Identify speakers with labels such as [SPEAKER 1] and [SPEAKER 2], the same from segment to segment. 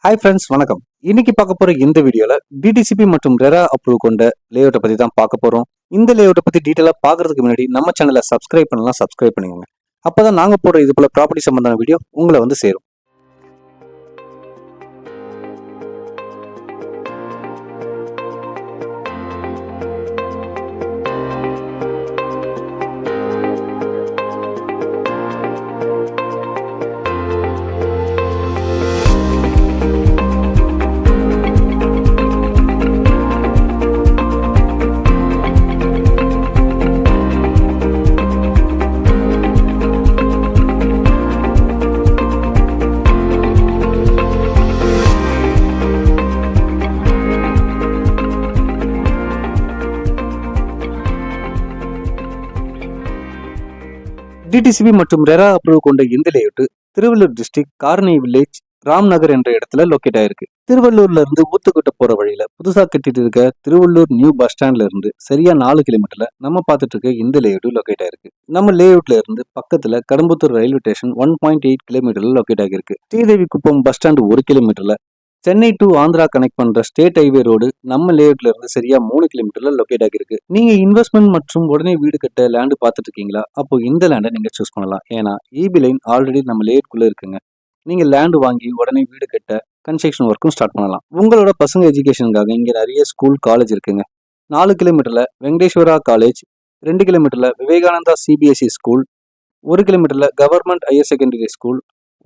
[SPEAKER 1] Hi friends, வணக்கம். இன்னைக்கு பார்க்க போற இந்த வீடியோல டிடிசிபி மற்றும் ரெரா அப்ரூவ் கொண்ட லேஅவுட்டை பத்தி தான் பார்க்க போறோம். இந்த லேஅவுட்டை பத்தி டீட்டெயிலா பார்க்கறதுக்கு முன்னாடி நம்ம சேனலை சப்ஸ்கிரைப் பண்ணலாம், சப்ஸ்கிரைப் பண்ணிக்கோங்க. அப்பதான் நாங்க போடுற இது போல ப்ராப்பர்ட்டி சம்பந்தமான வீடியோ உங்களை வந்து சேரும். டிடிசிபி மற்றும் ரெரா அப்ரூவ் கொண்ட இந்த லேஅவுட் திருவள்ளூர் டிஸ்ட்ரிக்ட் கார்னி வில்லேஜ் ராம்நகர் என்ற இடத்துல லொக்கேட் ஆயிருக்கு. திருவள்ளூர்ல இருந்து ஊத்துக்கோட்டை போற வழியில புதுசா கட்டிட்டு இருக்க திருவள்ளூர் நியூ பஸ் ஸ்டாண்ட்ல இருந்து சரியா 4 கிலோமீட்டர்ல நம்ம பார்த்துட்டு இருக்க இந்த லேஅவுட் லொக்கேட் ஆயிருக்கு. நம்ம லேஅவுட்ல இருந்து பக்கத்துல கடம்புத்தூர் ரயில்வே ஸ்டேஷன் 1.8 கிலோமீட்டர்ல லொக்கேட் ஆகிருக்கு. ஸ்ரீதேவி குப்பம் பஸ் ஸ்டாண்ட் 1 கிலோமீட்டர்ல, சென்னை டு ஆந்திரா கனெக்ட் பண்ற ஸ்டேட் ஹைவே ரோடு நம்ம லேஅவுட்ல இருந்து சரியா 3 கிலோமீட்டர்ல லொக்கேட் ஆகிருக்கு. நீங்க இன்வெஸ்ட்மெண்ட் மற்றும் உடனே வீடு கட்ட லேண்ட் பார்த்துட்டு இருக்கீங்களா? அப்போ இந்த லேண்டை நீங்க சூஸ் பண்ணலாம். ஏன்னா ஈபி லைன் ஆல்ரெடி நம்ம லேஅவுட்குள்ள இருக்குங்க. நீங்க லேண்ட் வாங்கி உடனே வீடு கட்ட கன்ஸ்ட்ரக்ஷன் ஒர்க்கும் ஸ்டார்ட் பண்ணலாம். உங்களோட பசங்க எஜுகேஷனுக்காக இங்க நிறைய ஸ்கூல் காலேஜ் இருக்குங்க. 4 கிலோமீட்டர்ல வெங்கடேஸ்வரா காலேஜ், 2 கிலோமீட்டர்ல விவேகானந்தா சிபிஎஸ்இ ஸ்கூல், 1 கிலோமீட்டர்ல கவர்மெண்ட் ஹையர் செகண்டரி ஸ்கூல்,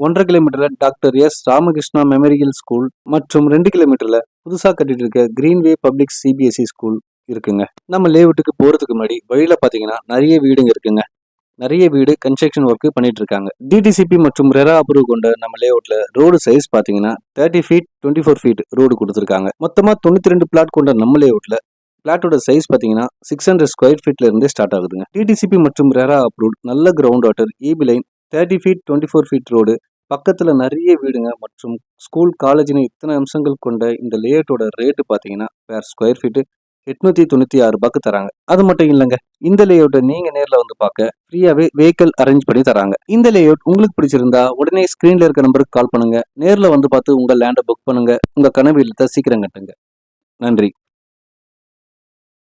[SPEAKER 1] 1.5 கிலோமீட்டர்ல doctor S Ramakrishna memorial school மற்றும் 2 கிலோமீட்டர்ல புதுசா கட்டிட்டு இருக்க கிரீன்வே பப்ளிக் சிபிஎஸ்இ ஸ்கூல் இருக்குங்க. நம்ம லேஅவுட்டுக்கு போறதுக்கு முன்னாடி வழியில பாத்தீங்கன்னா நிறைய வீடுங்க இருக்குங்க. நிறைய வீடு கன்ஸ்ட்ரக்ஷன் ஒர்க் பண்ணிட்டு இருக்காங்க. டிடிசிபி மற்றும் ரெரா அப்ரூவ் கொண்ட நம்ம லேஅவுட்ல ரோடு சைஸ் பாத்தீங்கன்னா 30 ஃபீட் 24 ஃபீட் ரோடு கொடுத்துருக்காங்க. மொத்தமா 92 பிளாட் கொண்ட நம்ம லேஅவுட்ல பிளாட்டோட சைஸ் பாத்தீங்கன்னா 600 ஸ்கொயர் ஃபீட்ல இருந்தே ஸ்டார்ட் ஆகுதுங்க. டிடிசிபி மற்றும் ரெரா அப்ரூவ் நல்ல ground water, EB line, 30 feet 24 feet road, பக்கத்துல நிறைய வீடுங்க மற்றும் ஸ்கூல் காலேஜ்னு இத்தனை அம்சங்கள் கொண்ட இந்த லேஅவுட்டோட ரேட்டு பாத்தீங்கன்னா பேர் ஸ்கொயர் ஃபீட் 896 ரூபாய்க்கு தராங்க. அது மட்டும் இல்லைங்க, இந்த லேஅவுட்டை நீங்க நேர்ல வந்து பார்க்க ஃப்ரீயாவே வெஹிக்கிள் அரேஞ்ச் பண்ணி தராங்க. இந்த லேஅவுட் உங்களுக்கு பிடிச்சிருந்தா உடனே ஸ்கிரீன்ல இருக்க நம்பருக்கு கால் பண்ணுங்க. நேர்ல வந்து பார்த்து உங்க லேண்டை புக் பண்ணுங்க. உங்க கனவு இல்லத்தை சீக்கிரம் கட்டுங்க. நன்றி.